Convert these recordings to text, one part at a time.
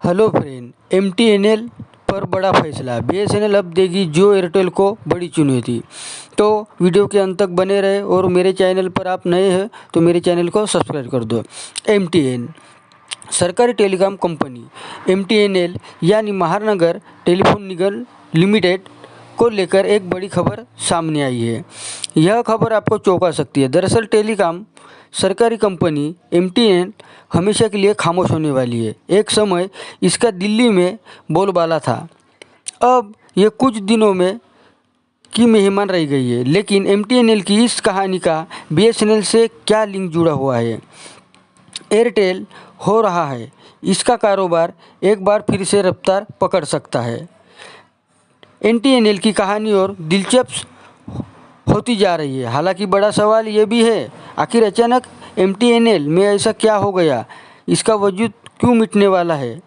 Hello friend, MTNL पर बड़ा फैसला। बीएसएनएल अब देगी जियो एयरटेल को बड़ी चुनौती। तो वीडियो के अंत तक बने रहे और मेरे चैनल पर आप नए हैं तो मेरे चैनल को सब्सक्राइब कर दो। एमटीएन सरकारी टेलीकॉम कंपनी एमटीएनएल यानी महानगर टेलीफोन निगम लिमिटेड को लेकर एक बड़ी खबर सामने आई है। यह खबर आपको चौंका सकती है। दरअसल टेलीकॉम सरकारी कंपनी एमटीएन हमेशा के लिए खामोश होने वाली है। एक समय इसका दिल्ली में बोलबाला था, अब ये कुछ दिनों में की मेहमान रह गई है। लेकिन एमटीएनएल की इस कहानी का बीएसएनएल से क्या लिंक जुड़ा हुआ है? एयरटेल हो रहा है इसका कारोबार एक बार फिर से रफ्तार पकड़ सकता है। एमटीएनएल की कहानी और दिलचस्प होती जा रही है। हालांकि बड़ा सवाल ये भी है, आखिर अचानक एमटीएनएल में ऐसा क्या हो गया? इसका वजूद क्यों मिटने वाला है?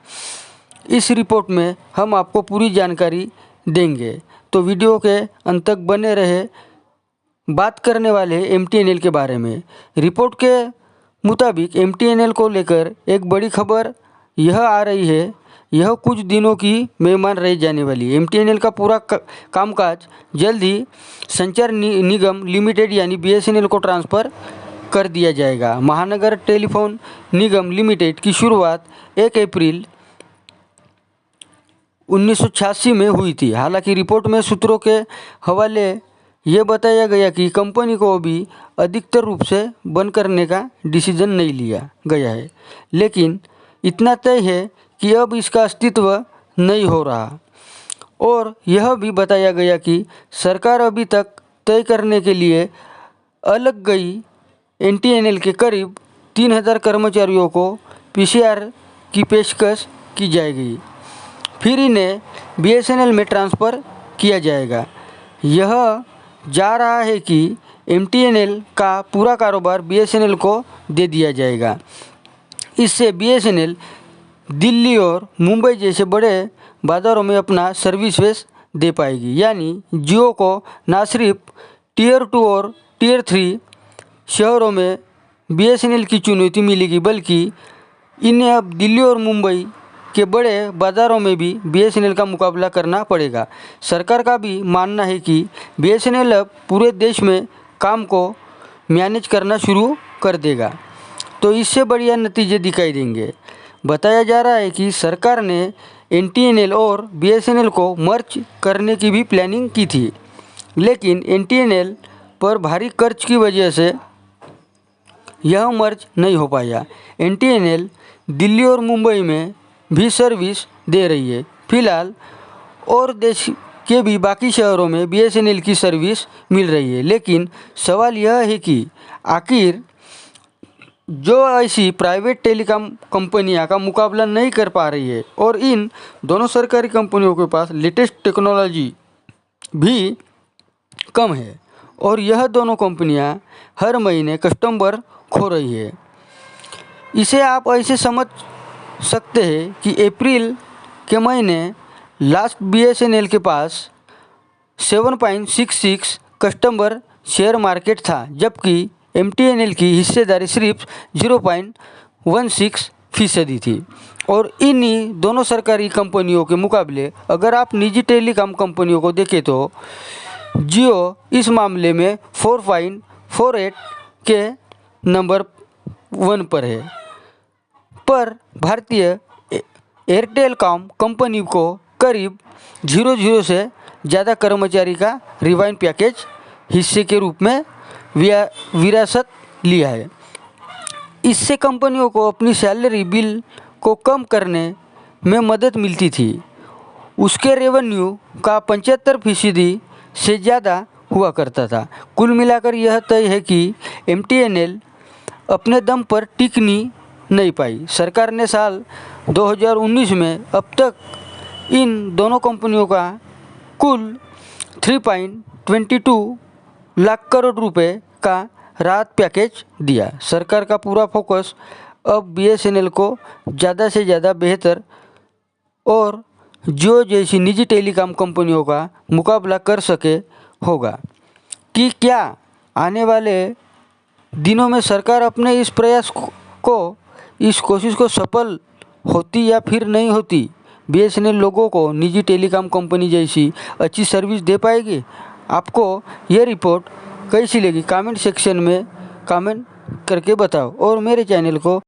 इस रिपोर्ट में हम आपको पूरी जानकारी देंगे, तो वीडियो के अंत तक बने रहे। बात करने वाले हैं एमटीएनएल के बारे में। रिपोर्ट के मुताबिक एमटीएनएल को लेकर एक बड़ी खबर यह आ रही है, यह कुछ दिनों की मेहमान रह जाने वाली है। एमटीएनएल का पूरा कामकाज जल्द ही संचार निगम लिमिटेड यानी बीएसएनएल को ट्रांसफ़र कर दिया जाएगा। महानगर टेलीफोन निगम लिमिटेड की शुरुआत 1 अप्रैल 1986 में हुई थी। हालांकि रिपोर्ट में सूत्रों के हवाले ये बताया गया कि कंपनी को अभी अधिकतर रूप से बंद करने का डिसीजन नहीं लिया गया है, लेकिन इतना तय है कि अब इसका अस्तित्व नहीं हो रहा। और यह भी बताया गया कि सरकार अभी तक तय करने के लिए अलग गई एमटीएनएल के करीब 3000 कर्मचारियों को पीसीआर की पेशकश की जाएगी, फिर इन्हें बीएसएनएल में ट्रांसफ़र किया जाएगा। यह जा रहा है कि एमटीएनएल का पूरा कारोबार बीएसएनएल को दे दिया जाएगा। इससे बीएसएनएल दिल्ली और मुंबई जैसे बड़े बाज़ारों में अपना सर्विसेज दे पाएगी। यानी जियो को न सिर्फ टियर 2 और टियर 3 शहरों में बीएसएनएल की चुनौती मिलेगी, बल्कि इन्हें अब दिल्ली और मुंबई के बड़े बाज़ारों में भी बीएसएनएल का मुकाबला करना पड़ेगा। सरकार का भी मानना है कि बीएसएनएल अब पूरे देश में काम को मैनेज करना शुरू कर देगा, तो इससे बढ़िया नतीजे दिखाई देंगे। बताया जा रहा है कि सरकार ने एमटीएनएल और बीएसएनएल को मर्ज करने की भी प्लानिंग की थी, लेकिन एमटीएनएल पर भारी खर्च की वजह से यह मर्ज नहीं हो पाया। एमटीएनएल दिल्ली और मुंबई में भी सर्विस दे रही है फिलहाल, और देश के भी बाकी शहरों में बीएसएनएल की सर्विस मिल रही है। लेकिन सवाल यह है कि आखिर जो ऐसी प्राइवेट टेलीकॉम कंपनियां का मुकाबला नहीं कर पा रही है, और इन दोनों सरकारी कंपनियों के पास लेटेस्ट टेक्नोलॉजी भी कम है, और यह दोनों कंपनियां हर महीने कस्टमर खो रही है। इसे आप ऐसे समझ सकते हैं कि अप्रैल के महीने लास्ट बीएसएनएल के पास 7.66 कस्टमर शेयर मार्केट था, जबकि एमटीएनएल की हिस्सेदारी सिर्फ 0.16% थी। और इन्हीं दोनों सरकारी कंपनियों के मुकाबले अगर आप निजी टेलीकॉम कंपनियों को देखें तो जियो इस मामले में 4.48 के नंबर 1 पर है। पर भारतीय एयरटेल कॉम कंपनी को करीब 00 से ज़्यादा कर्मचारी का रिवाइंड पैकेज हिस्से के रूप में विरासत लिया है। इससे कंपनियों को अपनी सैलरी बिल को कम करने में मदद मिलती थी। उसके रेवेन्यू का 75% से ज़्यादा हुआ करता था। कुल मिलाकर यह तय है कि एमटीएनएल अपने दम पर टिक नहीं पाई। सरकार ने साल 2019 में अब तक इन दोनों कंपनियों का कुल 3.22 लाख करोड़ रुपए का राहत पैकेज दिया। सरकार का पूरा फोकस अब बीएसएनएल को ज़्यादा से ज़्यादा बेहतर और जियो जैसी निजी टेलीकॉम कंपनियों का मुकाबला कर सके होगा। कि क्या आने वाले दिनों में सरकार अपने इस प्रयास को इस कोशिश को सफल होती या फिर नहीं होती? BSNL लोगों को निजी टेलीकॉम कंपनी जैसी अच्छी सर्विस दे पाएगी? आपको ये रिपोर्ट कैसी लगी? कमेंट सेक्शन में कमेंट करके बताओ और मेरे चैनल को